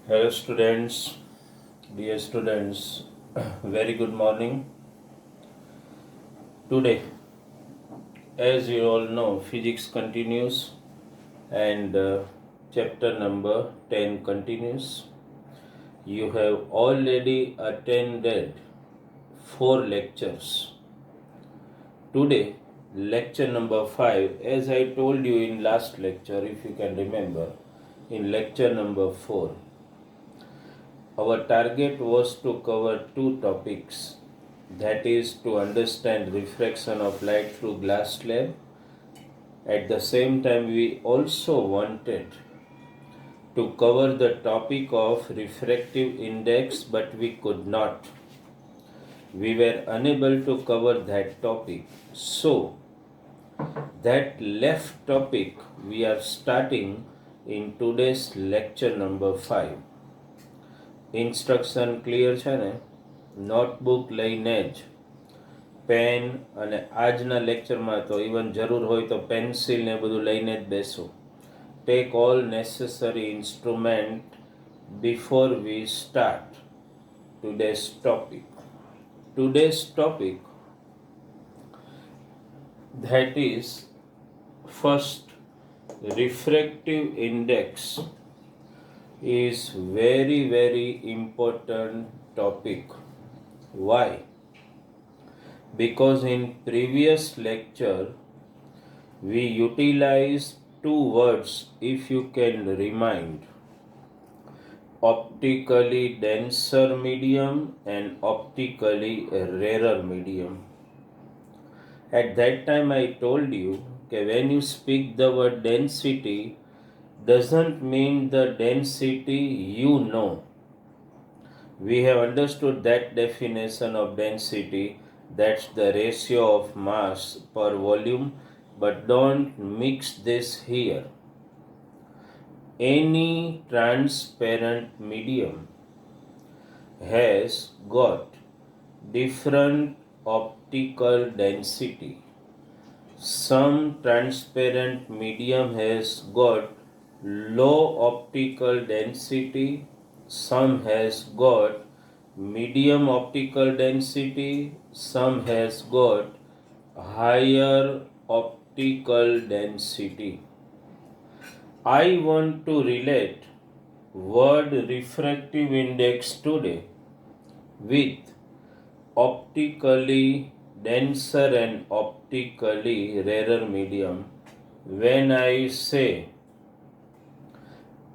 Hello, students, dear students, very good morning. Today, as you all know, physics continues and chapter number 10 continues. You have already attended 4 lectures. Today, lecture number 5, as I told you in last lecture, if you can remember, in lecture number 4, our target was to cover two topics, that is to understand refraction of light through glass slab. At the same time, we also wanted to cover the topic of refractive index, but we could not. We were unable to cover that topic. So, that left topic we are starting in today's lecture number 5. Instruction clear છે ને? Notebook લઈને જ pen અને આજના લેક્ચરમાં તો even જરૂર હોય તો પેન્સિલ ને બધું લઈને જ બેસો. Take all necessary instrument before we start today's topic. Today's topic, that is first, refractive index is very important topic. Why? Because in previous lecture we utilized two words, if you can remind: optically denser medium and optically rarer medium. At that time I told you that when you speak the word density, doesn't mean the density you know. We have understood that definition of density, that's the ratio of mass per volume, but don't mix this here. Any transparent medium has got different optical density. Some transparent medium has got low optical density, some has got medium optical density, some has got higher optical density. I want to relate word refractive index today with optically denser and optically rarer medium. When I say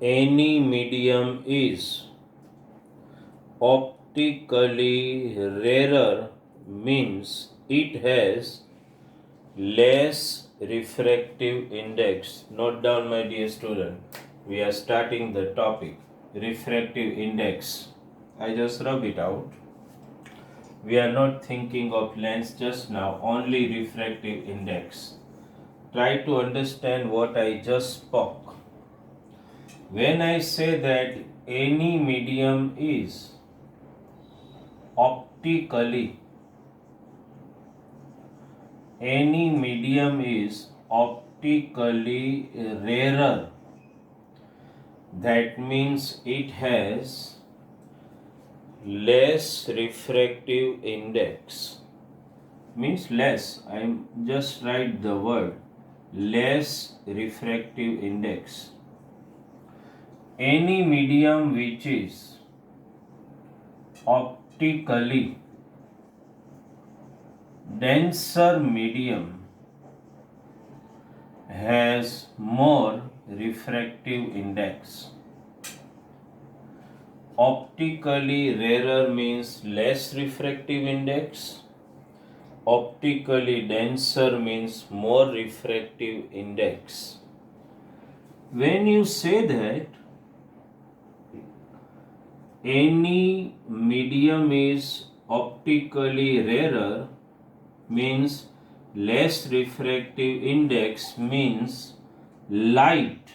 any medium is optically rarer, means it has less refractive index. Note down, my dear student, we are starting the topic refractive index. I just rub it out. We are not thinking of lens just now, only refractive index. Try to understand what I just spoke. When I say that any medium is optically rarer, that means it has less refractive index. Means less, I just write the word less refractive index. Any medium which is optically denser medium has more refractive index. Optically rarer means less refractive index. Optically denser means more refractive index. When you say that any medium is optically rarer, means less refractive index, means light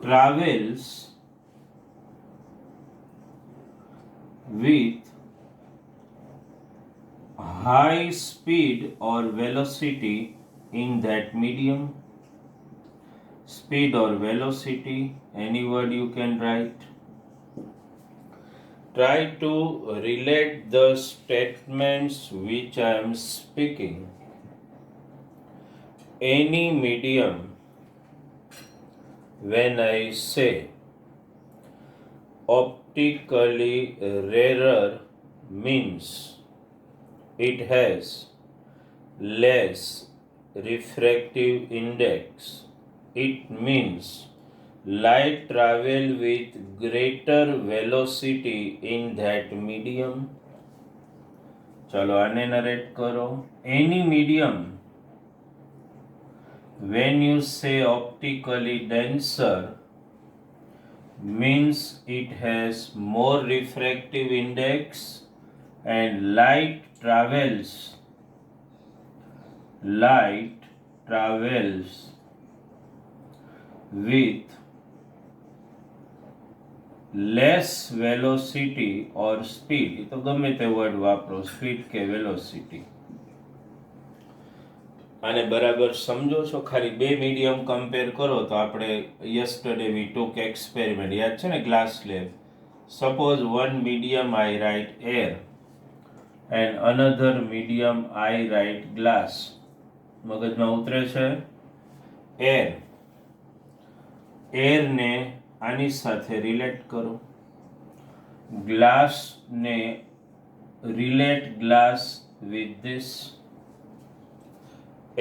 travels with high speed or velocity in that medium. speed or velocity, any word you can write. Try to relate the statements which I am speaking. Any medium, when I say optically rarer, means it has less refractive index. It means light travel with greater velocity in that medium. चलो आने narrate करो. Any medium, when you say optically denser, means it has more refractive index and light travels with less velocity or speed. तो गमे ते word वापरो, speed के velocity. આને બરાબર સમજો છો? ખાલી બે મીડિયમ કમ્પેર કરો તો આપણે યસ્ટરડે વી ટુક એક્સપેરિમેન્ટ, યાદ છે ને, glass slab. Suppose one medium I write air and another medium I write glass. મગજમાં ઉતરે છે? એર, એરને આની સાથે રિલેટ કરો, ગ્લાસને relate glass with this.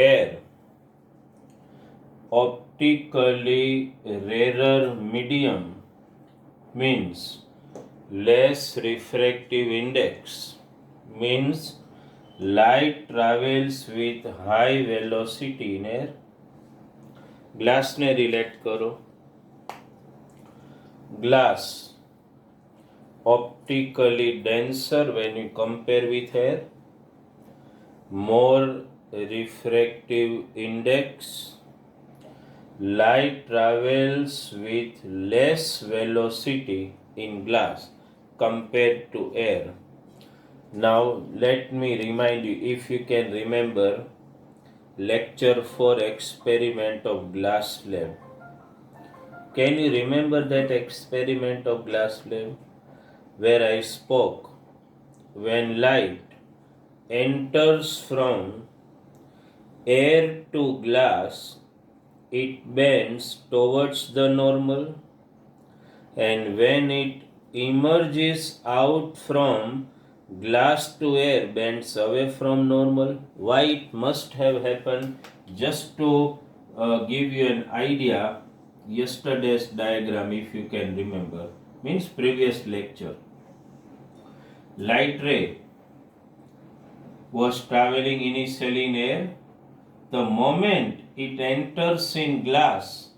Air, optically rarer medium, means less refractive index, means light travels with high velocity in air. Glass ने relate करो. Glass optically denser when you compare with air, more refractive index, light travels with less velocity in glass compared to air. Now let me remind you, if you can remember lecture 4 experiment of glass slab. Can you remember that experiment of glass slab where I spoke when light enters from air to glass, it bends towards the normal, and when it emerges out from glass to air, bends away from normal. Why it must have happened? Just to give you an idea, yesterday's diagram, if you can remember, means previous lecture. Light ray was traveling initially in air. The moment it enters in glass,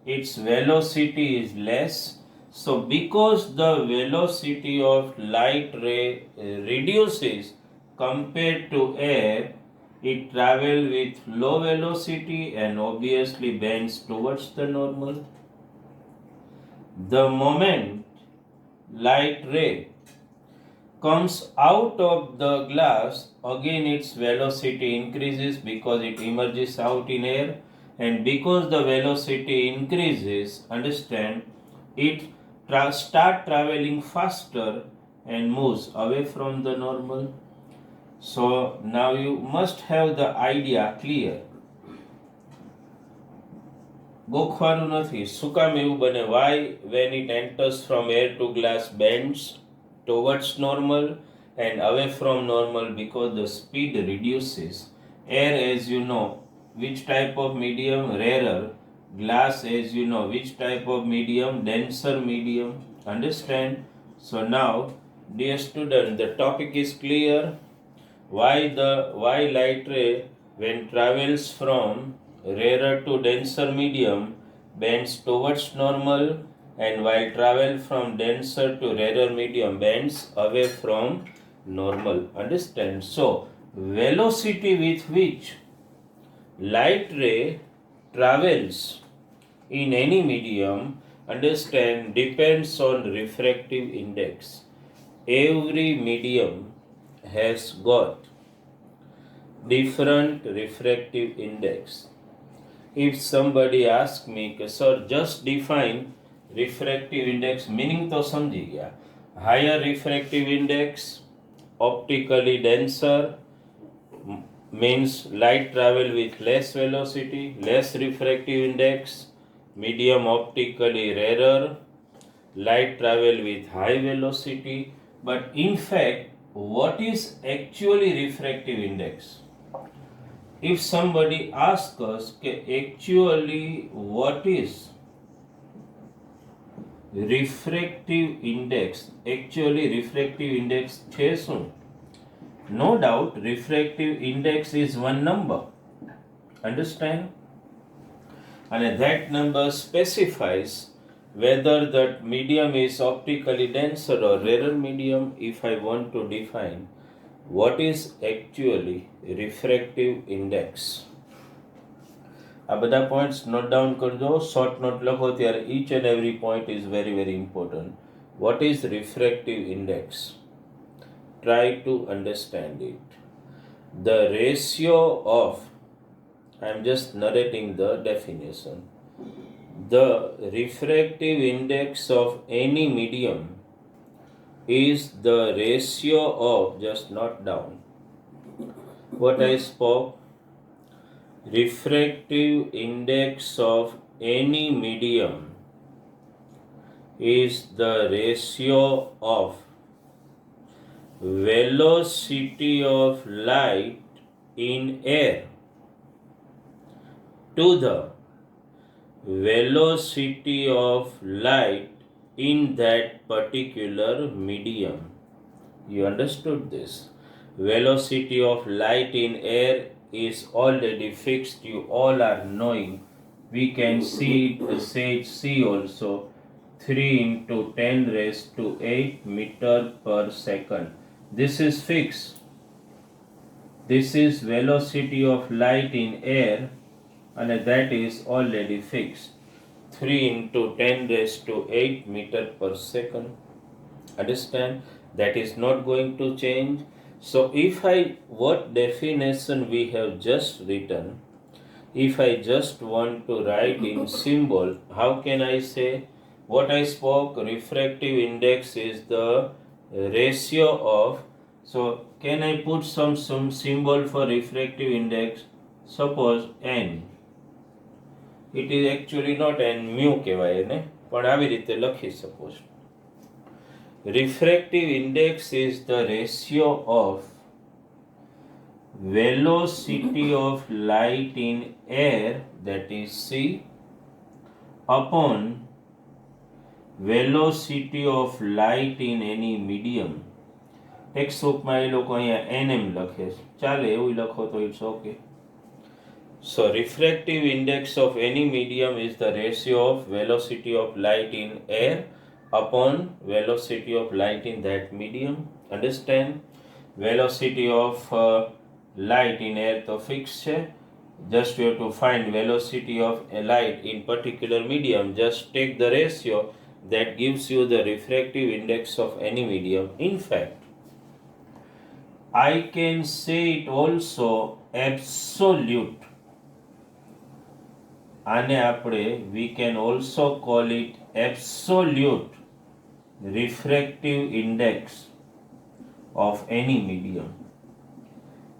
its velocity is less. So because the velocity of light ray reduces compared to air, it travels with low velocity and obviously bends towards the normal. The moment light ray comes out of the glass, again its velocity increases because it emerges out in air, and because the velocity increases, understand, it start traveling faster and moves away from the normal. So now you must have the idea clear. ગોખવાનું નથી. શું કામ એવું બને? Why when it enters from air to glass bends towards normal and away from normal? Because the speed reduces. Air, as you know, which type of medium? Rarer. Glass, as you know, which type of medium? Denser medium. Understand? So now, dear student, the topic is clear. Why light ray, when travels from rarer to denser medium, bends towards normal, and while travel from denser to rarer medium, bends away from normal. Understand? So velocity with which light ray travels in any medium, understand, depends on refractive index. Every medium has got different refractive index. If somebody asks me કે sir just define refractive index, meaning તો સમજી ગયા. Higher refractive index, optically denser, means light travel with less velocity. Less refractive index, medium optically rarer, light travel with high velocity. But in fact, what is actually refractive index? If somebody asks us actually what is refractive index, actually refractive index છે શું? No doubt refractive index is one number, understand, and that number specifies whether that medium is optically denser or rarer medium. If I want to define what is actually refractive index, આ બધા points note down કરજો. Short note લખો ત્યારે each and every point is very very important. What is refractive index? Try to understand it. The ratio of, I am just narrating the definition. The refractive index of any medium is the ratio of, just note down what I spoke. Refractive index of any medium is the ratio of velocity of light in air to the velocity of light in that particular medium. You understood this? Velocity of light in air is already fixed. You all are knowing. We can see it, sage C also. 3 into 10 raised to 8 meter per second. This is fixed. This is velocity of light in air, and that is already fixed. 3 into 10 raised to 8 meter per second. Understand? That is not going to change. So if what definition we have just written, if I just want to write in symbol, how can I say what I spoke? Refractive index is the ratio of, so can I put some symbol for refractive index? Suppose n. It is actually not n, mu કહેવાય ને, પણ આવી રીતે લખી શકો છો. Refractive index is the ratio of velocity of light in air, that is c, upon velocity of light in any medium. Text બુકમાં એ લોકો અહીંયા nm લખે છે, ચાલે એવું લખો તો it's okay. So refractive index of any medium is the ratio of velocity of light in air upon velocity of light in that medium. Understand? Velocity of light in air to fixed છે. Just you have to find velocity of a light in particular medium. Just take the ratio, that gives you the refractive index of any medium. In fact, I can say it also absolute. આને આપણે we can also call it absolute refractive index of any medium.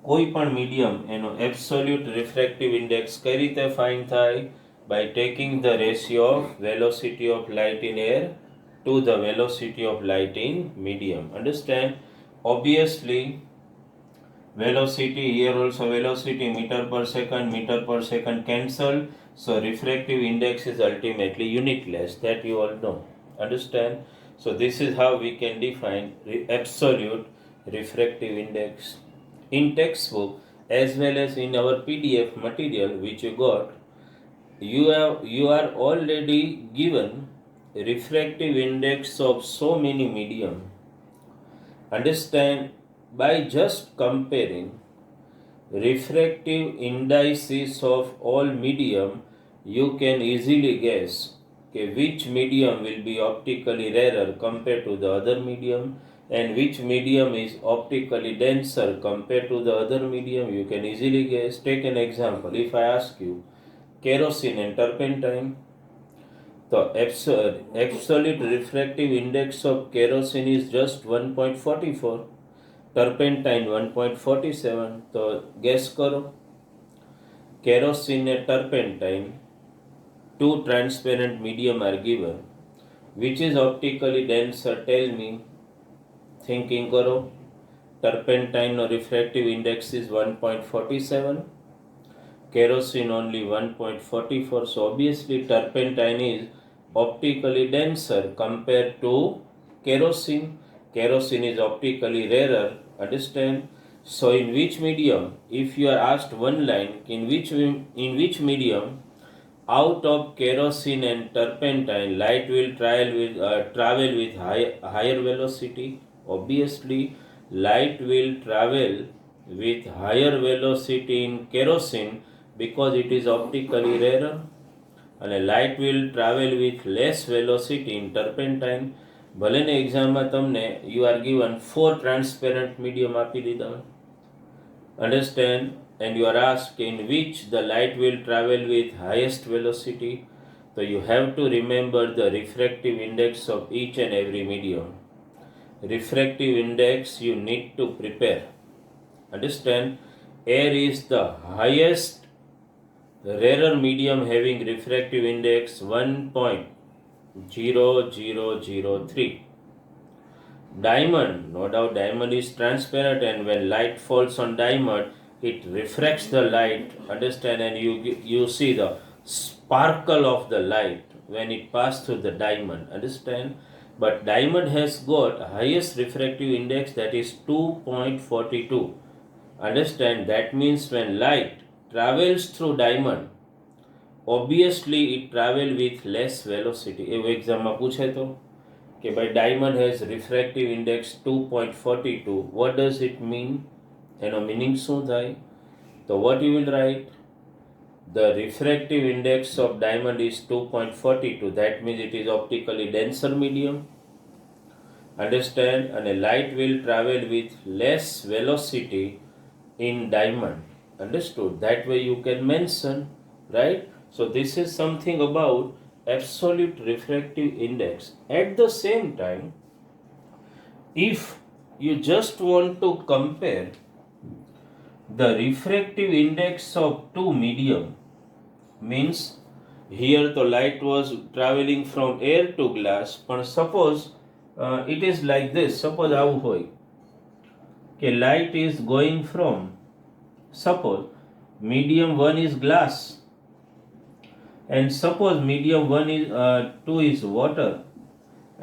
કોઈ પણ medium એનો absolute refractive index કઈ રીતે find થાય? By taking the ratio of velocity of light in air to the velocity of light in medium. Understand? Obviously, velocity, here also velocity, meter per second cancel. So refractive index is ultimately unitless. That you all know. Understand? So this is how we can define absolute refractive index. In textbook as well as in our PDF material which you got, you are already given refractive index of so many medium. Understand? By just comparing refractive indices of all medium, you can easily guess which medium will be optically rarer compared to the other medium and which medium is optically denser compared to the other medium. You can easily guess. Take an example. If I ask you, kerosene and turpentine. The absolute refractive index of kerosene is just 1.44, turpentine 1.47. तो guess करो, kerosene and turpentine, two transparent medium are given. Which is optically denser? Tell me. Thinking करो. Turpentine or refractive index is 1.47. Kerosene only 1.44. So obviously turpentine is optically denser compared to kerosene. Kerosene is optically rarer. Understand? So in which medium? If you are asked one line, in which medium out of kerosene and turpentine light will travel with higher velocity? Obviously light will travel with higher velocity in kerosene because it is optically rarer, and light will travel with less velocity in turpentine. ભલે ને એક્ઝામમાં તમને you are given 4 transparent medium આપી દીધા, understand, and you are asked in which the light will travel with highest velocity. So you have to remember the refractive index of each and every medium. Refractive index you need to prepare. Understand? Air is the highest rarer medium having refractive index 1.0003. Diamond, no doubt diamond is transparent, and when light falls on diamond it refracts the light, understand, and you see the sparkle of the light when it passes through the diamond, understand. But diamond has got highest refractive index, that is 2.42. Understand? That means when light travels through diamond, obviously it travel with less velocity. એવું એક્ઝામમાં પૂછે તો કે ભાઈ diamond has refractive index 2.42. What does it mean? એનો meaning શું થાય? તો what you will write? The refractive index of diamond is 2.42. That means it is optically denser medium. Understand? And a light will travel with less velocity in diamond. Understood? That way you can mention, right? So this is something about absolute refractive index. At the same time, if you just want to compare the refractive index of two medium, means here the light was traveling from air to glass, but suppose it is like this. Suppose આવું હોય કે light is going from, suppose medium 1 is glass, and suppose medium 1 is 2 is water,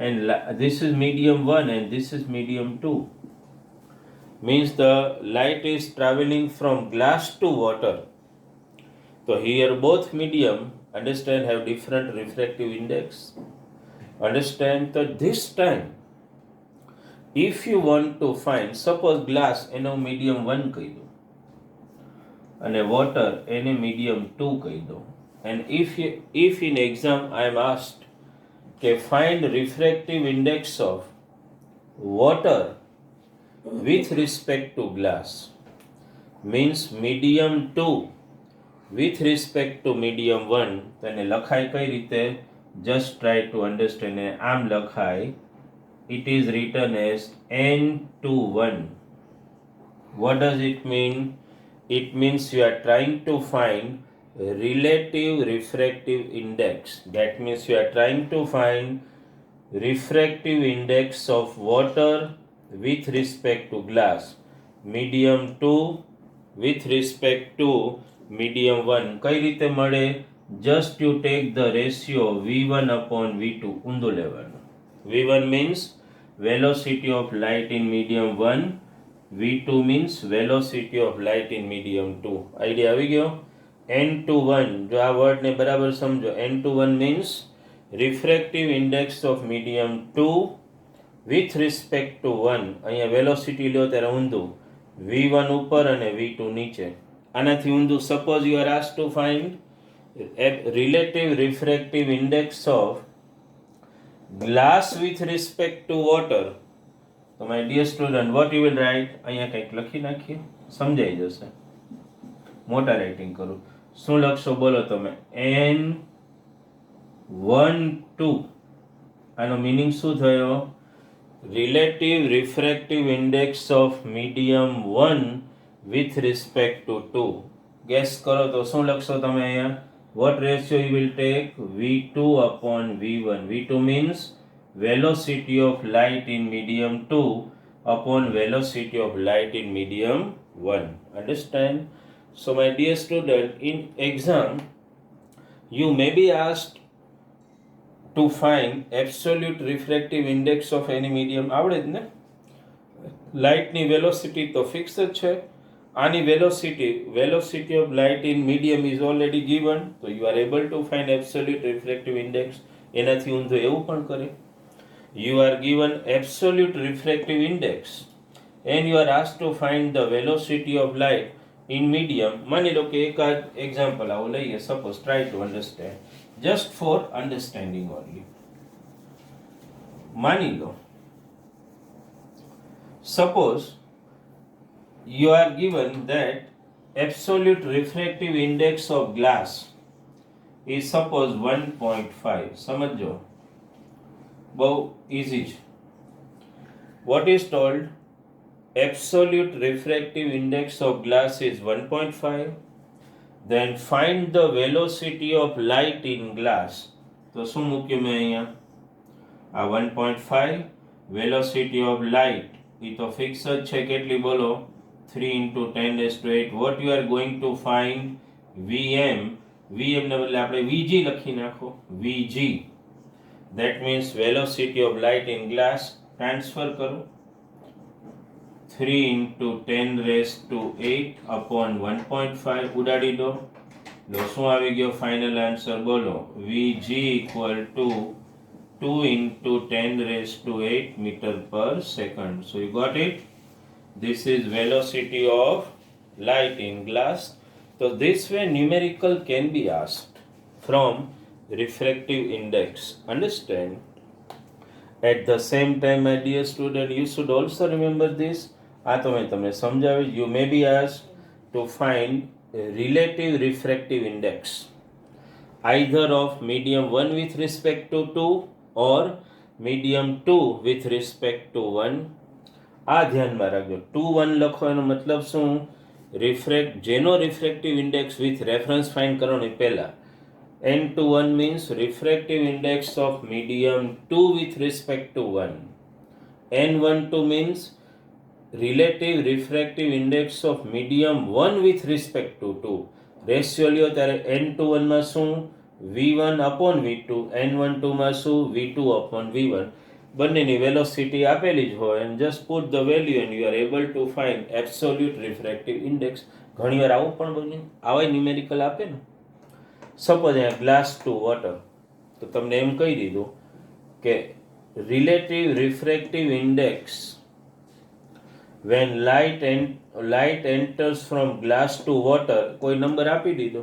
and this is medium 1 and this is medium 2. Means the light is traveling from glass to water. So here both medium, understand, have different refractive index. Understand? So this time if you want to find, suppose glass એનો medium 1 કહી દો અને water એને medium 2 કહી દો, and if in exam I am asked to find refractive index of water with respect to glass, means medium 2 with respect to medium 1, then લખાય કઈ રીતે? Just try to understand. આમ લખાય, it is written as N21. What does it mean? It means you are trying to find relative refractive index. That means you are trying to find refractive index of water with respect to glass. Medium 2 with respect to medium 1. કઈ રીતે મળે? Just you take the ratio V1 upon V2. ઊંધું લેવાનું. V1 means velocity of light in medium 1. V2 means velocity of light in medium 2. Idea આવી ગયો? N21, જો આ વર્ડને બરાબર સમજો, N21 means refractive index of medium 2 with respect to 1. અહીંયા velocity લ્યો ત્યારે ઊંધું, V1 ઉપર અને V2 નીચે. આનાથી ઊંધું, suppose you are asked to find relative refractive index of glass with respect to water. So my dear student, what you will write? અહીંયા કંઈક લખી નાખીએ, સમજાઈ જશે. મોટા રાઇટિંગ કરું. શું લખશો બોલો તમે? N12 આનો મીનિંગ શું થયો? Relative refractive index of medium 1 with respect to 2. Guess કરો તો શું લખશો તમે અહીંયા? What ratio you will take? V2 upon V1. V2 means velocity of light in medium 2 upon velocity of light in medium 1. Understand? So my dear student, in exam you may be asked to find absolute refractive index of any medium. આવડે જ ને? લાઇટની velocity તો fix જ છે. આની velocity of light in medium is already given, so you are able to find absolute refractive index. એનાથી ઊંધો એવું પણ કરે. You are given absolute refractive index and you are asked to find the velocity of light in medium. માની લો કે એક example આવો લઈએ. Suppose try to understand, just for understanding only. માની લો, suppose you are given that absolute refractive index of glass is suppose 1.5. સમજો, બહુ easy છે. What is told? Absolute refractive index of glass is 1.5. Then find the velocity of light in glass. તો શું મૂક્યું મેં અહીંયા? આ 1.5 velocity of light એ તો ફિક્સ જ છે. કેટલી બોલો? 3 into 10 raised to 8. What you are going to find? Vm. Vm ને બદલે આપણે Vg લખી નાખો. Vg. That means velocity of light in glass. Transfer કરો. 3 into 10 raised to 8 upon 1.5. ઉડાડી દો. શું આવી ગયો ફાઇનલ આન્સર બોલો? Vg equal to 2 into 10 raised to 8 meter per second. So you got it? This is velocity of light in glass. So this way numerical can be asked from refractive index. Understand? At the same time, my dear student, you should also remember this. તો મેં તમને સમજાવ્યું. You may be asked to find relative refractive index either of medium 1 with respect to 2 or medium 2 with respect to 1. આ ધ્યાનમાં રાખજો. 2 1 લખો એનો મતલબ શું? જેનો refractive index with reference find કરવાની પહેલા. N21 means refractive index of medium 2 with respect to 1. N12 means relative refractive index of medium 1 with respect to 2. Ratio લ્યો ત્યારે N21 માં શું? V1 upon V2. N12 માં શું? V2 upon V1. બંનેની velocity આપેલી જ હોય and just put the value and you are able to find absolute refractive index. ઘણીવાર આવું પણ બને, આવા ન્યુમેરિકલ આપે ને. સપોઝ અહીંયા ગ્લાસ ટુ વોટર, તો તમને એમ કહી દીધું કે relative refractive index when light enters from glass to water, કોઈ નંબર આપી દીધો.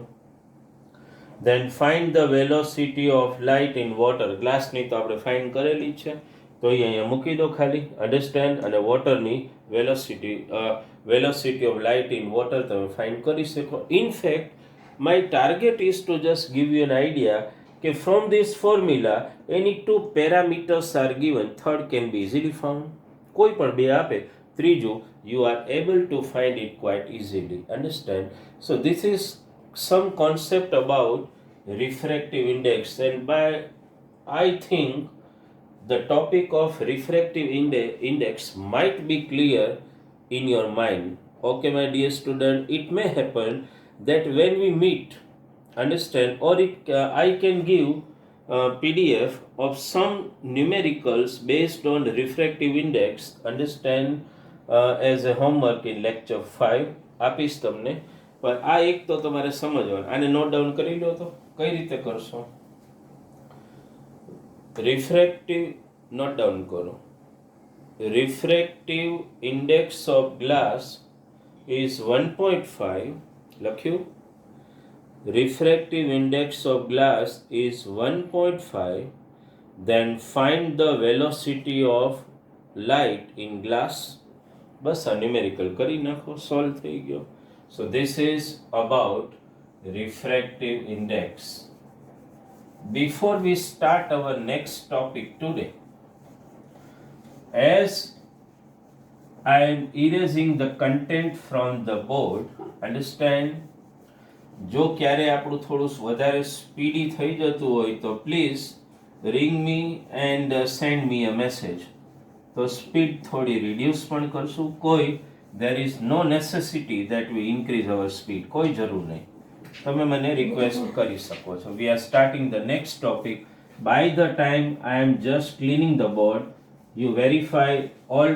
then find the velocity of light in water. ગ્લાસની તો આપણે ફાઇન્ડ કરેલી છે, તો એ અહીંયા મૂકી દો ખાલી. અન્ડરસ્ટેન્ડ? અને વોટરની velocity of light in water તમે ફાઇન્ડ કરી શકો. in fact my target is to just give you an idea કે from this formula any two parameters are given, third can be easily found. કોઈ પણ બે આપે, ત્રીજું you are able to find it quite easily. Understand? So this is some concept about refractive index, and by I think the topic of refractive index might be clear in your mind. Okay, my dear student, it may happen that when we meet, understand, or I can give PDF of some numericals based on refractive index, understand, as a homework in lecture 5 આપીશ તમને. પણ આ એક તો તમારે સમજવાનું. આને note down કરી લો. તો કઈ રીતે કરશો? રિફ્રેક્ટિવ નોટ ડાઉન કરો. Refractive index of glass is 1.5. લખ્યું? refractive index of glass is 1.5. then find the velocity of light in glass. બસ આ ન્યુમેરિકલ કરી નાખો, સોલ્વ થઈ ગયો. So this is about refractive index. Before we start our next topic today, as I am erasing the content from the board, understand, જો ક્યારે આપણું થોડું વધારે સ્પીડી થઈ જતું હોય તો please ring me and send me a message. તો સ્પીડ થોડી રિડ્યુસ પણ કરશું. કોઈ there is no necessity that we increase our speed. કોઈ જરૂર નહીં. તમે મને રિક્વેસ્ટ કરી શકો છો. We are starting the next topic. By the time I am just cleaning the board, you verify all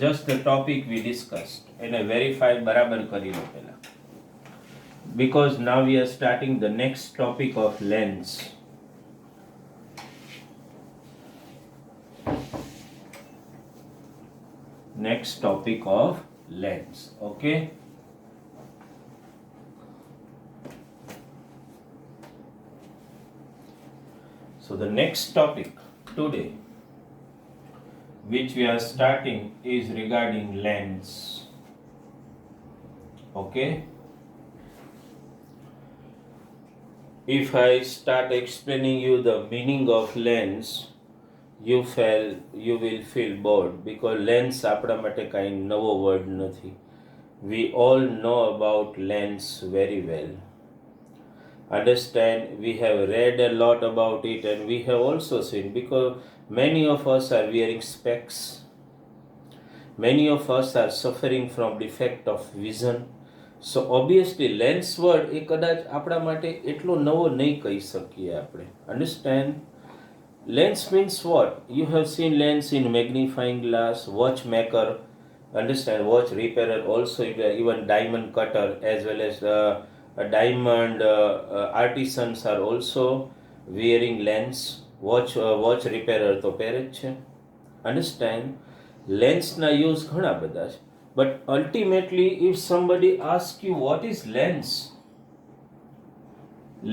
just the topic we discussed. એને verify બરાબર કરી લો પહેલા. Because now we are starting the next topic of lens. Next topic of lens. Okay. So the next topic today which we are starting is regarding lens. Okay. If I start explaining you the meaning of lens, you will feel bored because lens આપણા માટે કાંઈ નવો word નથી. We all know about lens very well. Understand, we have read a lot about it and we have also seen, because many of us are wearing specs. Many of us are suffering from defect of vision. So obviously lens word એ કદાચ આપણા માટે એટલો નવો નહીં કહી શકીએ આપણે. Understand? Lens means what? You have seen lens in magnifying glass, watchmaker, understand, watch repairer, also even diamond cutter, as well as a diamond artisans are also wearing lens. Watch repairer તો પહેરે જ છે. Understand? લેન્સના use ઘણા બધા છે. But ultimately, if somebody asks you what is lens,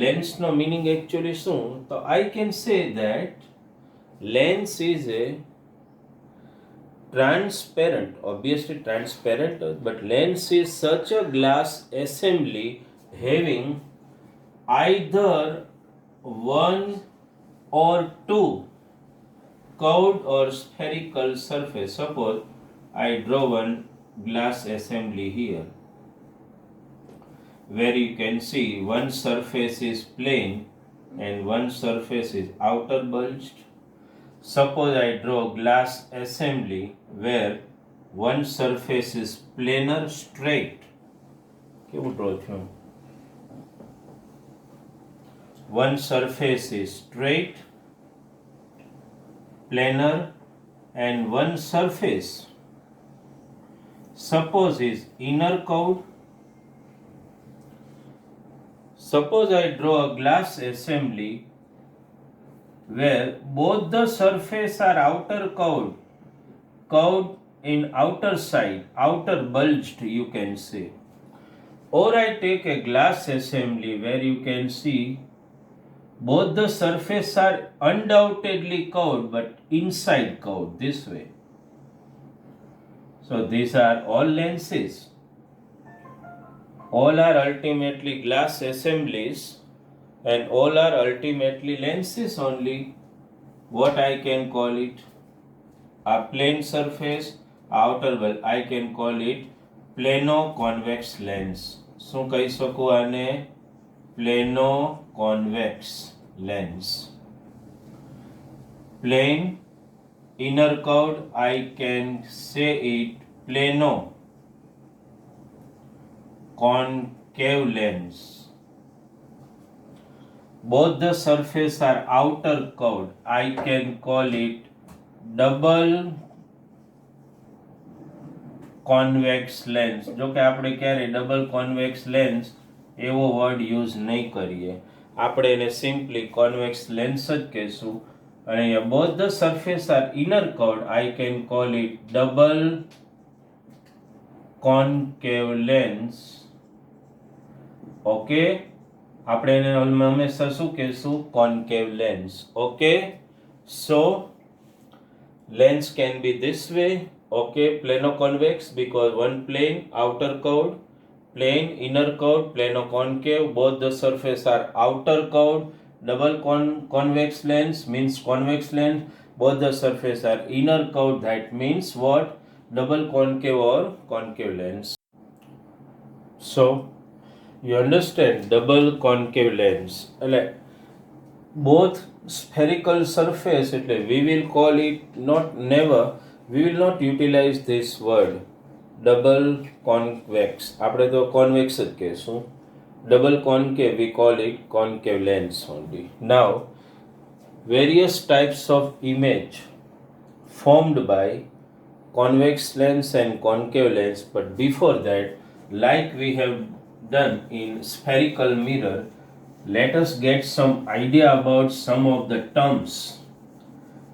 lens no meaning actually શું, તો I can say that lens is a transparent, obviously transparent, but lens is such a glass assembly having either one or two curved or spherical surface. Suppose I draw one glass assembly here, where you can see one surface is plane and one surface is outer bulged. Suppose I draw glass assembly where one surface is planar straight. કેવું draw થયું? One surface is straight, planar, and one surface, suppose is inner curved. Suppose I draw a glass assembly where both the surface are outer curved in outer side, outer bulged you can say. Or I take a glass assembly where you can see both the surface are undoubtedly curved but inside curved this way. So these are all lenses. All are ultimately glass assemblies and all are ultimately lenses only. What I can call it? A plane surface, outer bulge. I can call it plano-convex lens. શું કહી શકું આને? Plano-convex lens. Plane, inner curved, I can say it plano-concave lens. Both the surface are outer curved, I can call it double convex lens. જો કે આપણે ક્યારે double convex lens એવો word use નહીં કરીએ, આપણે એને સિમ્પલી કોન્વેક્સ લેન્સ જ કહેશું. અને અહીંયા both the surface are inner curved, I can call it double concave lens. Okay, આપણે એને હંમેશા શું કહેશું? concave lens. Okay, so lens can be this way. Okay, plano-convex because one plane outer curved, plane inner curved, plano concave, both the surface are outer curved. Double convex lens means convex lens, both the surface are inner curved, that means what? Double concave or concave lens. So you understand, double concave lens both spherical surface, we will call it, not never, we will not utilize this word double convex, આપણે તો convex જ કહેશું. Double concave, we call it concave lens only. Now various types of image formed by convex lens and concave lens, but before that, like we have done in spherical mirror, let us get some idea about some of the terms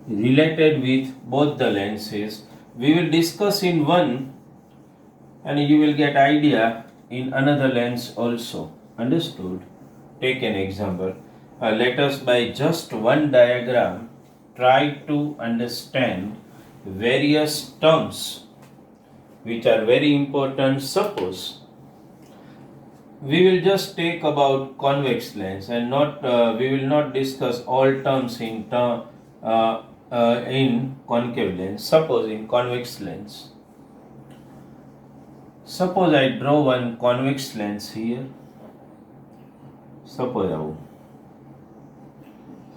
related with both the lenses. We will discuss in one and you will get idea in another lens also. Understood? Take an example. Let us by just one diagram try to understand various terms which are very important. Suppose we will just take about convex lens and not we will not discuss all terms in concave lens. Suppose in convex lens, suppose I draw one convex lens here. Suppose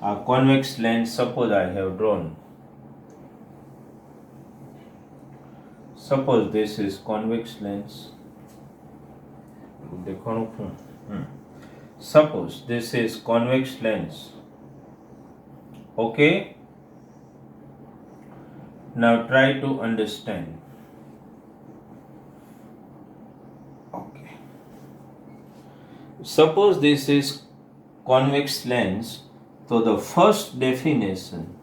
a convex lens, suppose I have drawn. Suppose this is convex lens. Suppose this is convex lens. Okay? Now try to understand. Okay. Suppose this is convex lens. So the first definition,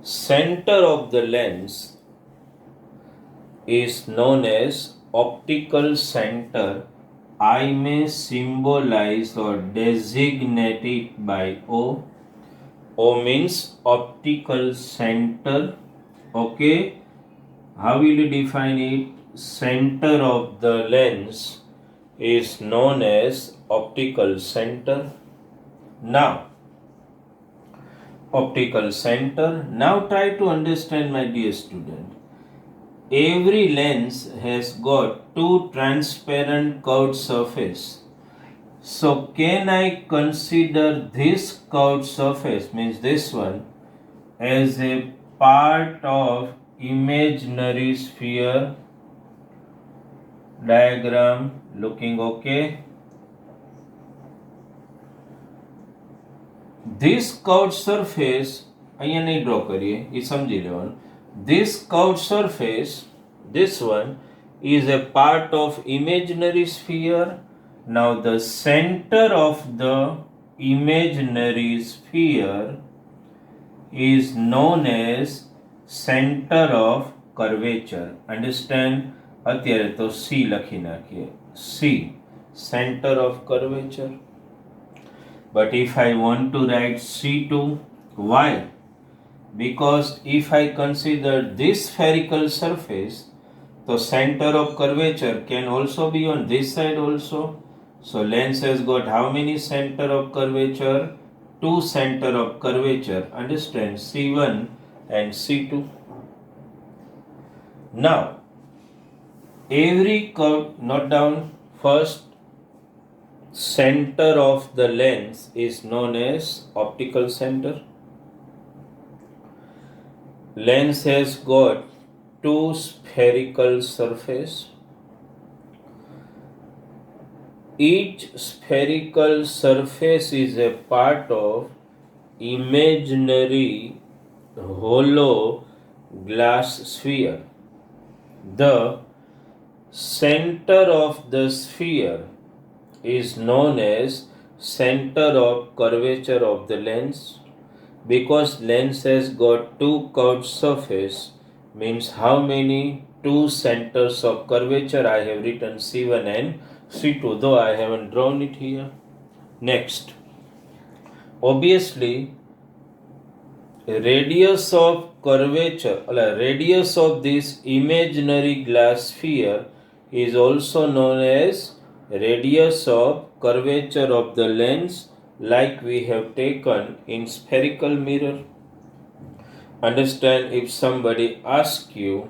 center of the lens is known as optical center. I may symbolize or designate it by O. O means optical center. Okay. How will you define it? Center of the lens is known as optical center. Now, optical center. Now try to understand, my dear student. Every lens has got two transparent curved surface. So can I consider this curved surface, means this one, as a part of imaginary sphere? Diagram looking okay? This curved surface, અહીંયા નહીં draw કરીએ, એ સમજી લેવાનું. This curved surface, this one, is a part of imaginary sphere. Now the center of the imaginary sphere is known as center of curvature. Understand? અત્યારે તો C લખી નાખીએ. C, center of curvature. But if I want to write C2, why? Because if I consider this spherical surface, the center of curvature can also be on this side also. So lens has got how many center of curvature? Two center of curvature. Understand? C1 and C2. Now, every curve, note down, first center of the lens is known as optical center. Lens has got two spherical surface. Each spherical surface is a part of imaginary hollow glass sphere. The center of the sphere is known as center of curvature of the lens. Because lens has got two curved surface, means how many? Two centers of curvature. I have written C1 and C2, though I haven't drawn it here. Next, obviously radius of curvature, radius of this imaginary glass sphere is also known as radius of curvature of the lens, like we have taken in spherical mirror. Understand, if somebody asks you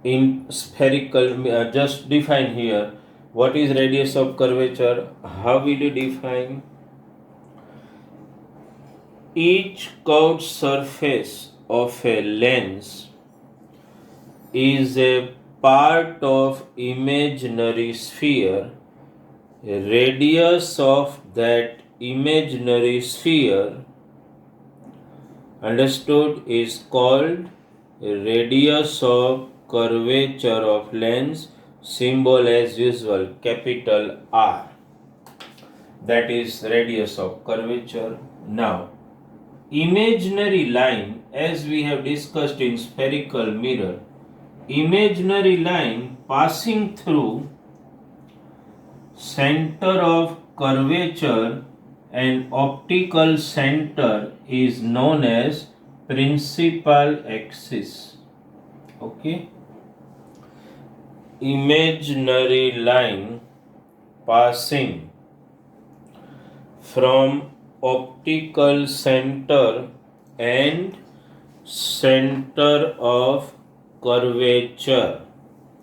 in spherical, just define here what is radius of curvature. How will you define? Each curved surface of a lens is a part of imaginary sphere. A radius of that imaginary sphere, understood, is called a radius of curvature of lens, symbol as usual capital R. That is radius of curvature. Now, imaginary line, as we have discussed in spherical mirror, imaginary line passing through center of curvature and optical center is known as principal axis. Okay, imaginary line passing from optical center and center of curvature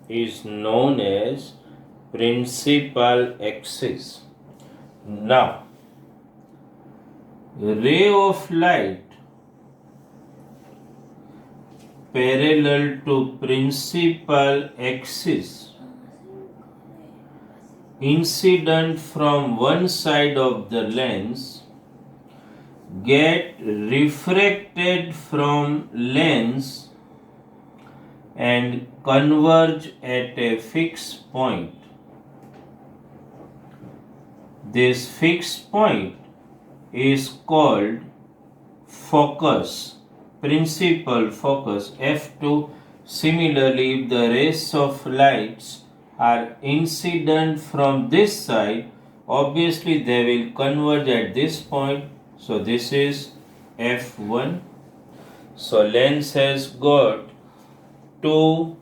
is known as principal axis. Now, ray of light parallel to principal axis incident from one side of the lens get refracted from lens and converge at a fixed point. This fixed point is called focus, principal focus, F2. Similarly, if the rays of lights are incident from this side, obviously they will converge at this point. So this is F1. So lens has got two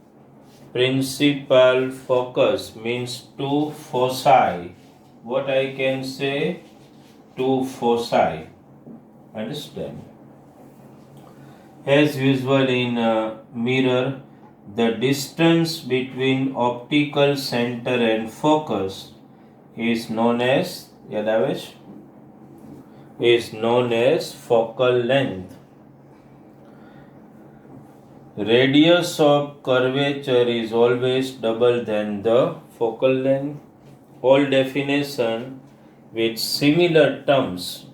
principal focus, means two foci. What I can say? Two foci. Understand? As usual in a mirror, the distance between optical center and focus is known as, Yadavesh, is known as focal length. Radius of curvature is always double than the focal length. All definition with similar terms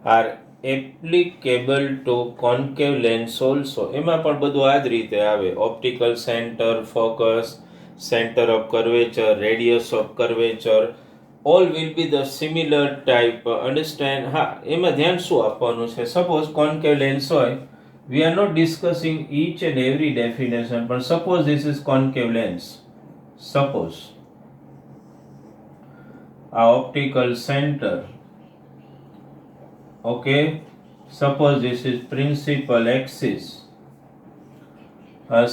are applicable to concave lens also. એમાં પણ બધું આ જ રીતે આવે. Optical center, focus, center of curvature, radius of curvature, all will be the similar type. Understand? હા, એમાં ધ્યાન શું આપવાનું છે? Suppose concave lens હોય, we are not discussing each and every definition, but suppose this is concave lens. Suppose our optical center, okay, suppose this is principal axis,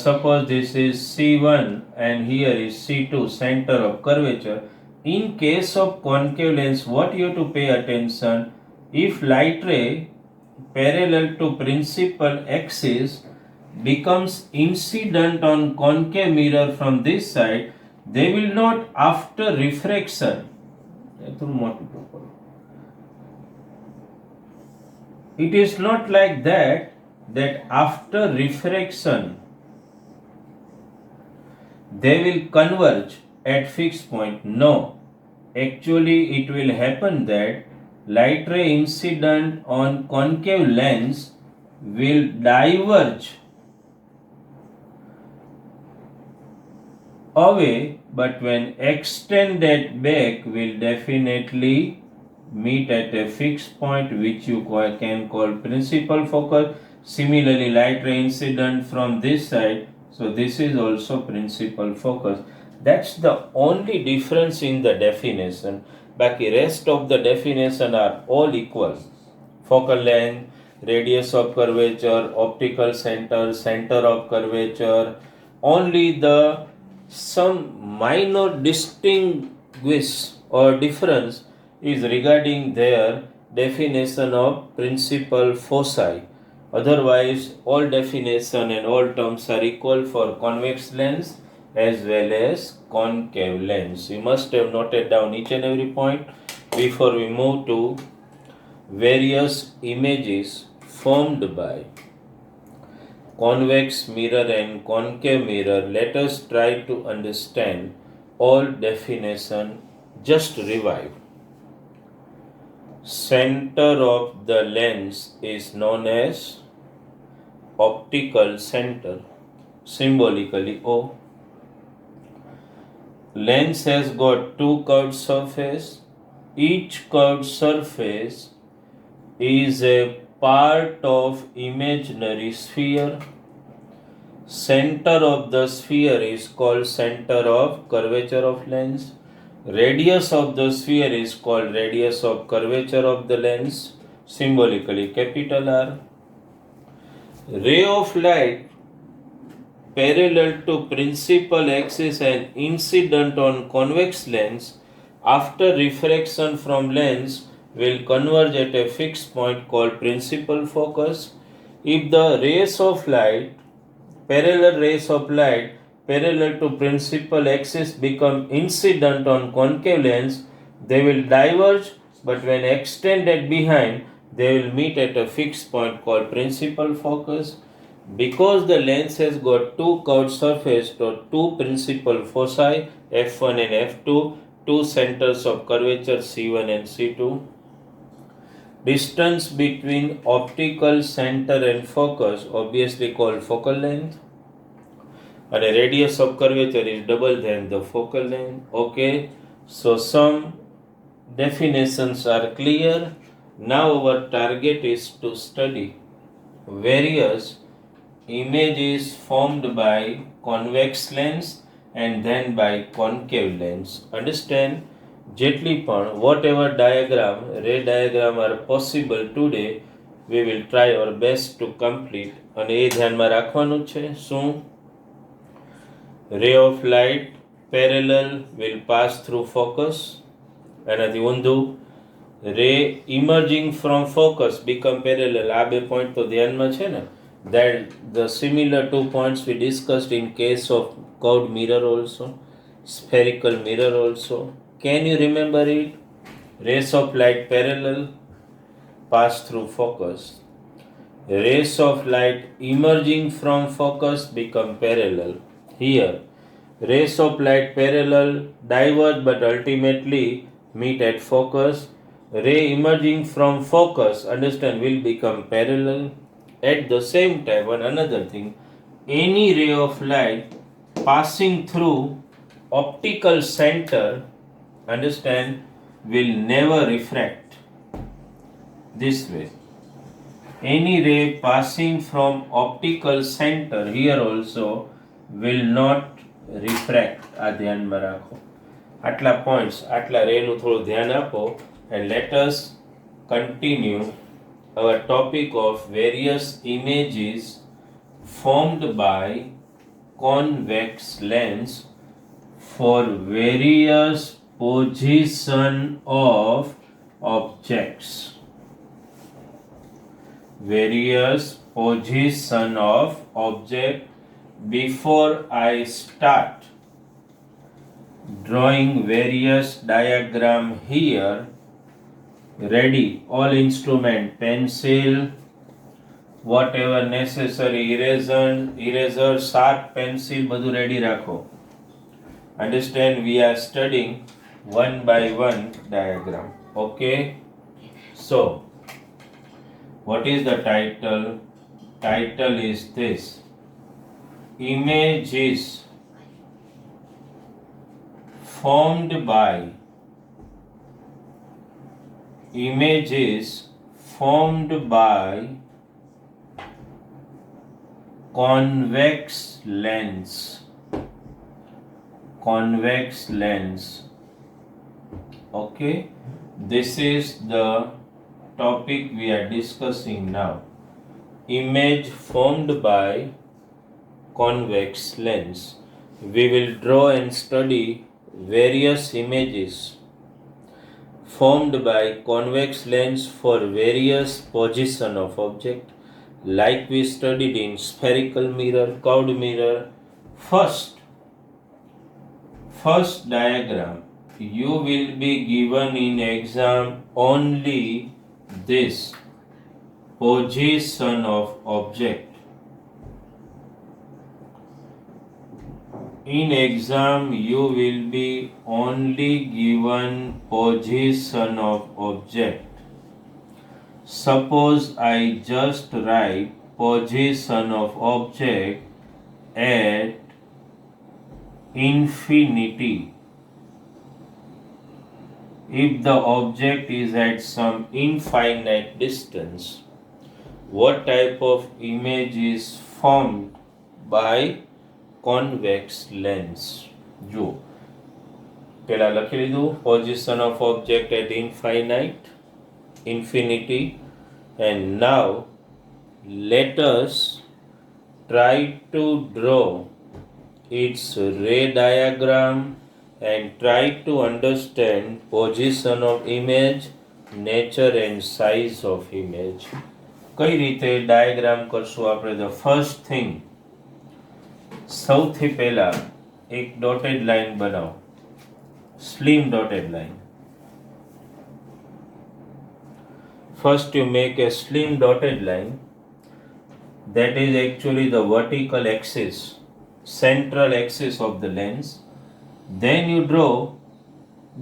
suppose this is C1 and here is C2, center of curvature. In case of concave lens, what you have to pay attention, if light ray parallel to principal axis becomes incident on concave mirror from this side, they will not, after refraction, it is not like that after refraction they will converge at fixed point. No, actually it will happen that light ray incident on concave lens will diverge away, but when extended back will definitely meet at a fixed point, which you can call principal focus. Similarly, light ray incident from this side, so this is also principal focus. That's the only difference in the definition. Baki rest of the definition are all equal. Focal length, radius of curvature, optical center, center of curvature. Only the Some minor distinguish or difference is regarding their definition of principal foci. Otherwise, all definition and all terms are equal for convex lens as well as concave lens. You must have noted down each and every point before we move to various images formed by convex mirror and concave mirror. Let us try to understand all definition. Just revive. Center of the lens is known as optical center, symbolically O. Lens has got two curved surface. Each curved surface is a part of imaginary sphere. Center of the sphere is called center of curvature of lens. Radius of the sphere is called radius of curvature of the lens, symbolically capital R. Ray of light parallel to principal axis and incident on convex lens after refraction from lens will converge at a fixed point called principal focus. If the rays of light, parallel rays of light parallel to principal axis become incident on concave lens, they will diverge, but when extended behind, they will meet at a fixed point called principal focus. Because the lens has got two curved surfaces or two principal foci, f1 and f2, two centers of curvature c1 and c2. Distance between optical center and focus, obviously called focal length, and a radius of curvature is double than the focal length. Okay, so some definitions are clear. Now our target is to study various images formed by convex lens and then by concave lens. Understand? જેટલી પણ whatever diagram, ray diagram are possible today, we will try our best to complete. અને એ ધ્યાનમાં રાખવાનું છે શું? Ray of light parallel will pass through focus. એનાથી ઊંધું ray emerging from focus become parallel. આ બે point તો ધ્યાનમાં છે ને? That the similar 2 points we discussed in case of curved mirror also, spherical mirror also. Can you remember it? Rays of light parallel pass through focus. Rays of light emerging from focus become parallel. Here, rays of light parallel diverge but ultimately meet at focus. Ray emerging from focus, understand, will become parallel. At the same time, one another thing, any ray of light passing through optical center, understand, will never refract. This way, any ray passing from optical center here also will not refract. આ ધ્યાનમાં રાખો. આટલા points, આટલા રેનું થોડું ધ્યાન આપો. And let us continue our topic of various images formed by convex lens for various position of objects. Various position of object. Before I start drawing various diagram here, ready all instrument, pencil, whatever necessary, eraser, sharp pencil, બધું ready રાખો. Understand, we are studying one by one diagram. Okay, so what is the title? Title is this: images formed by convex lens. Okay, this is the topic we are discussing now. Image formed by convex lens. we will draw and study various images formed by convex lens for various position of object, like we studied in spherical mirror, curved mirror. First diagram, you will be given in exam only this position of object. In exam, you will be only given position of object. Suppose I just write position of object at infinity. If the object is at some infinite distance, what type of image is formed by convex lens? જો પેલા લખી લીધું position of object at infinity, and now let us try to draw its ray diagram and try to understand position of image, nature and size of image. કઈ રીતે diagram કરશું આપણે? The first thing, સૌથી પહેલા એક dotted line બનાવો, slim dotted line. First you make a slim dotted line that is actually the vertical axis, central axis of the lens. Then you draw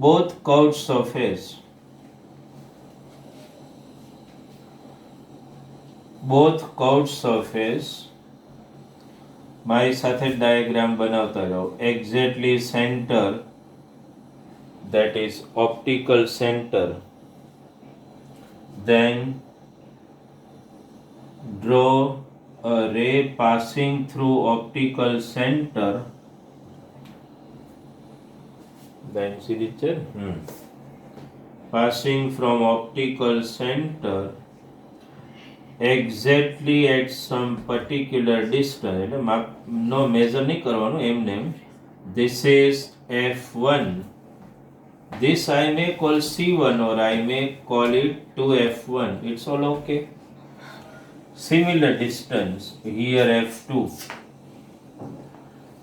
both curved surface, મારી સાથે diagram બનાવતા જાઓ. Exactly center, that is optical center. Then draw a ray passing through optical center. Then see the picture? Passing from optical center exactly at some particular distance. No measure नहीं करवानो, एमने. This is F1. This I may call C1 or I may call it 2F1. It's all okay. Similar distance here F2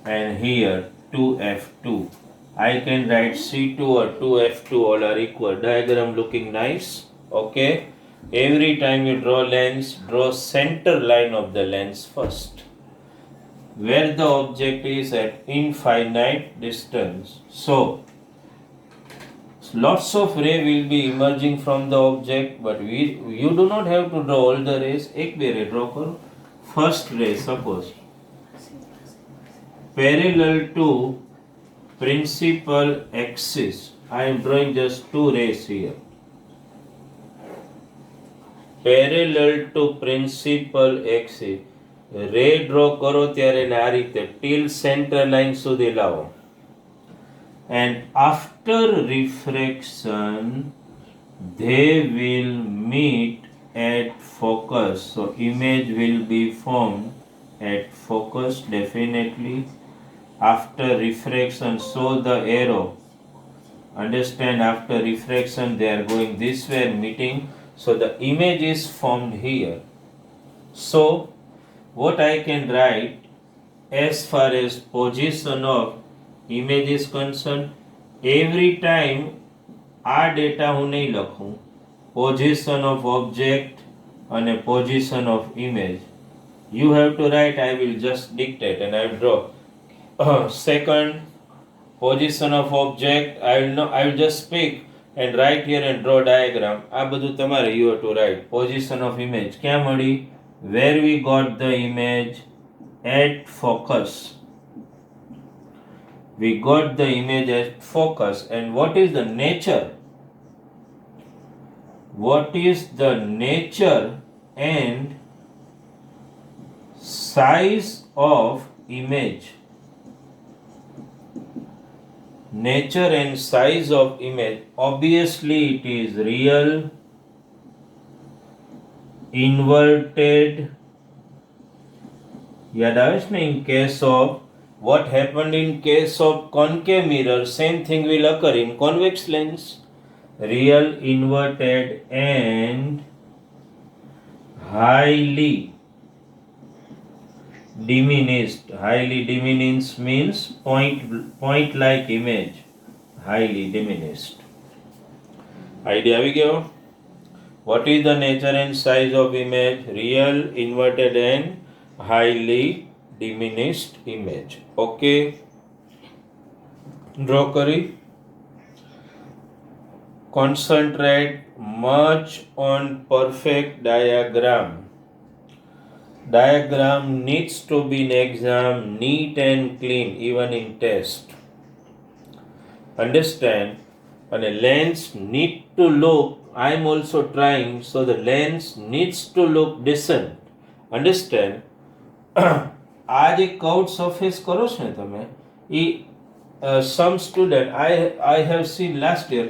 and here 2F2. I can write C2 or 2F2, all are equal. Diagram looking nice. Okay. Every time you draw lens, draw center line of the lens first, where the object is at infinite distance. So lots of ray will be emerging from the object, but you do not have to draw all the rays. एक भी ray draw करो. First ray, suppose parallel to principal axis, I am drawing just two rays here. Parallel to principal axis, ray draw કરો ત્યારે આ રીતે till center line સુધી લાવો. And after refraction, they will meet at focus. So image will be formed at focus definitely. After refraction, show the arrow. Understand, after refraction they are going this way and meeting. So the image is formed here. So what I can write as far as position of image is concerned, every time આ data હું નહીં લખું, position of object and position of image, you have to write. I will just dictate and I will draw. Second, position of object, I will just speak and write here and draw diagram. આ બધું તમારે you have to write. Position of image ક્યાં મળી? Where we got the image? At focus. We got the image at focus. And what is the nature? What is the nature and size of image? Nature and size of image. Obviously it is real, inverted. याद આવે છે ને? in case of What happened in case of concave mirror, same thing will occur in convex lens. Real, inverted and highly diminished. Highly diminished means point like image. Highly diminished. Idea આવી ગયો. What is the nature and size of image? Real, inverted and highly diminished image. Okay. Draw કરી. Concentrate much on perfect diagram. Diagram needs to be in exam neat and clean, even in test. Understand? And a lens need to look, I am also trying, so the lens needs to look decent. Understand? આ જે curved surface કરો છો ને તમે, some student I have seen last year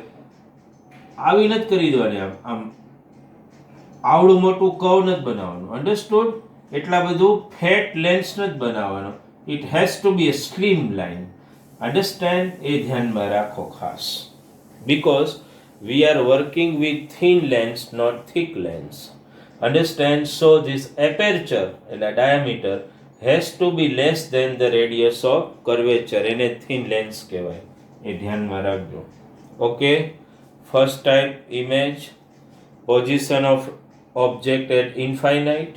આવી નથી કરી દેવાની, આમ આવડું મોટું કર્વ નથી બનાવવાનું. અંડરસ્ટુડ? એટલા બધું ફેટ લેન્સ નથી બનાવવાનો. It has to be a slim line. Understand? એ ધ્યાનમાં રાખો ખાસ. Because we are working with thin lens, not thick lens. Understand? So this aperture and the diameter has to be less than the radius of curvature. એને thin lens કહેવાય. એ ધ્યાનમાં રાખજો. Okay? First type image, position of object at infinite.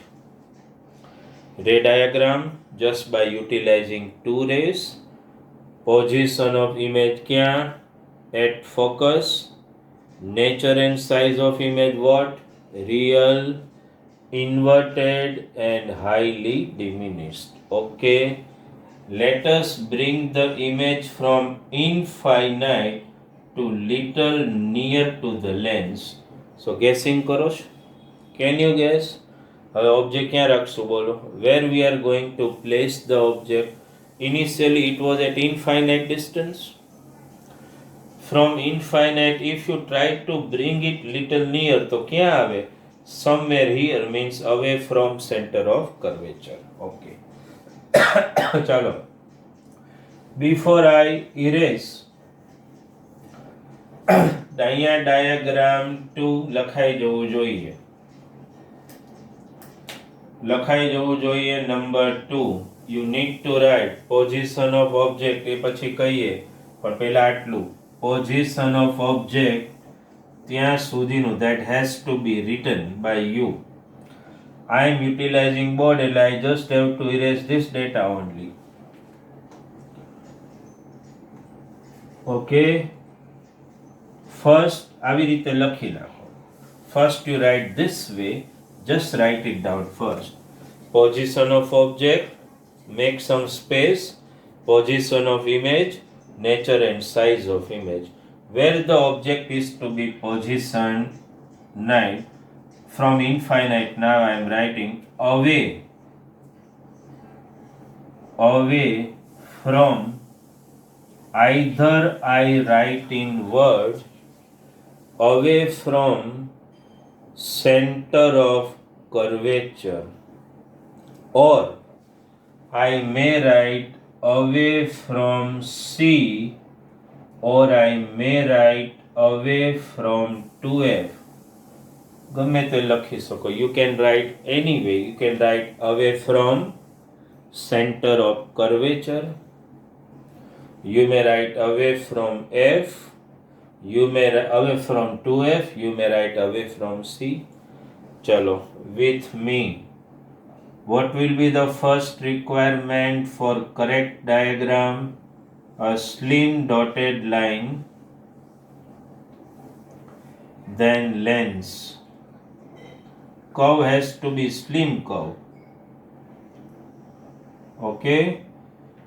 Ray diagram just by utilizing two rays. Position of image kya? At focus. Nature and size of image what? Real, inverted and highly diminished. Okay. Let us bring the image from infinite to little near to the lens. So guessing karo છો? Can you guess? હવે object ક્યાં રાખશું બોલો? Where we are going to place the object? Initially it was at infinite distance. From infinite, if you try to bring it little near, તો ક્યાં આવે? Somewhere here means away from center of curvature. Okay. ચાલો. Before I erase, અહીંયા diagram 2 લખાઈ જવું જોઈએ. Number 2, you need to write position of object. એ પછી કહીએ, પણ પહેલા આટલું. Position of object ત્યાં સુધીનું, that has to be written by you. I am utilizing board, I just have to erase this data only. Okay. First આવી રીતે લખી નાખો. First you write this way. Just write it down first. Position of object, make some space. Position of image, nature and size of image. Where the object is to be positioned, 9. From infinite, now I am writing away from, either I write in word, away from center of curvature, or I may write away from C, or I may write away from 2F. ગમે તે લખી શકો. You can write anyway. You can write away from center of curvature. You may write away from F. You may write away from 2F. You may write away from C. Chalo, with me. What will be the first requirement for correct diagram? A slim dotted line, then lens. Curve has to be slim curve. Okay?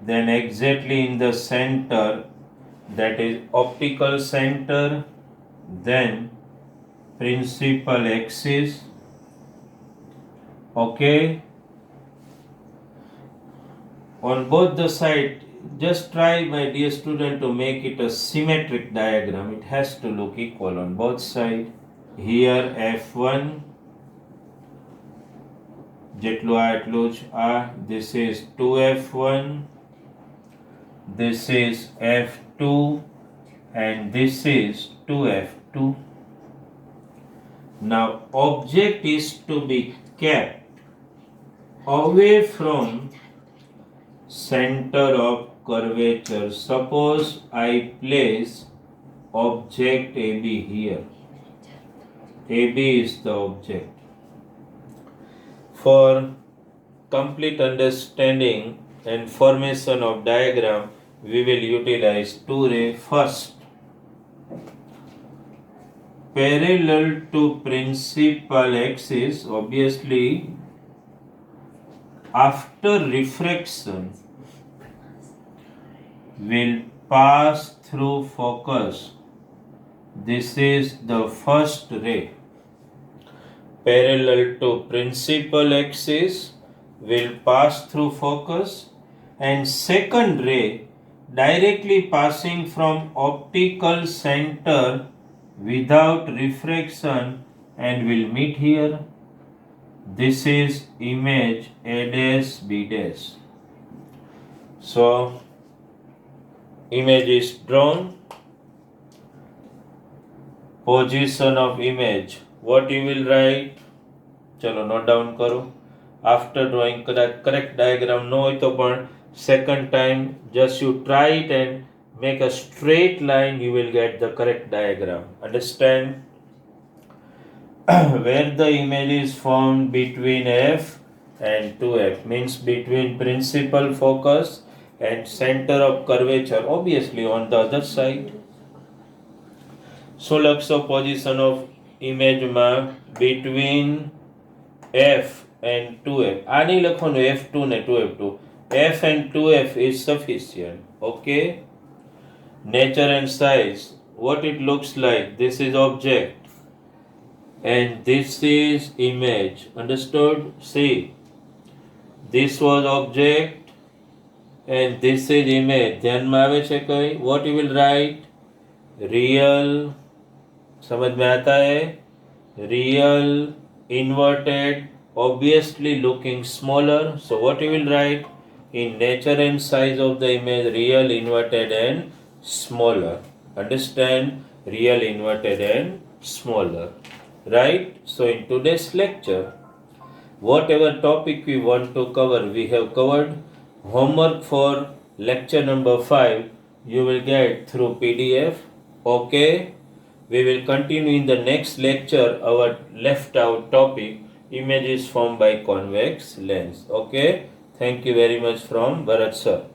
Then exactly in the center, that is optical center, then principal axis. Okay? On both the sides, just try, my dear student, to make it a symmetric diagram. It has to look equal on both sides. Here F1, જેટલું આ એટલું જ આ, this is 2F1, this is F2 and this is 2F2. Now object is to be kept away from center of curvature. Suppose I place object AB here. AB is the object. For complete understanding and formation of diagram, we will utilize two ray first. Parallel to principal axis, obviously after refraction will pass through focus. This is the first ray. Parallel to principal axis will pass through focus, and second ray directly passing from optical center without refraction and will meet here. This is image A dash B dash. So image is drawn. Position of image. What you will write? चलो note down करो. After drawing correct diagram no હોય તો પણ second time just you try it and make a straight line, you will get the correct diagram. Understand? Where the image is formed between F and 2F means between principal focus and center of curvature, obviously on the other side. So લખશો position of image માં between F and 2F. આ નહીં લખવાનું F2 ને 2F2. F and 2F is sufficient. Okay. Nature and size. What it looks like. This is object. And this is image. Understood? See. This was object. And this is image. ધ્યાનમાં આવે છે કઈ? What you will write? Real. समझ में आता है? Real, inverted, obviously looking smaller. So what you will write? In nature and size of the image, real, inverted and smaller. Understand? Real, inverted and smaller. Right? So in today's lecture, whatever topic we want to cover, we have covered. Homework for lecture number 5, you will get through PDF. Okay? We will continue in the next lecture our left out topic, images formed by convex lens. Okay? Thank you very much from Bharat sir.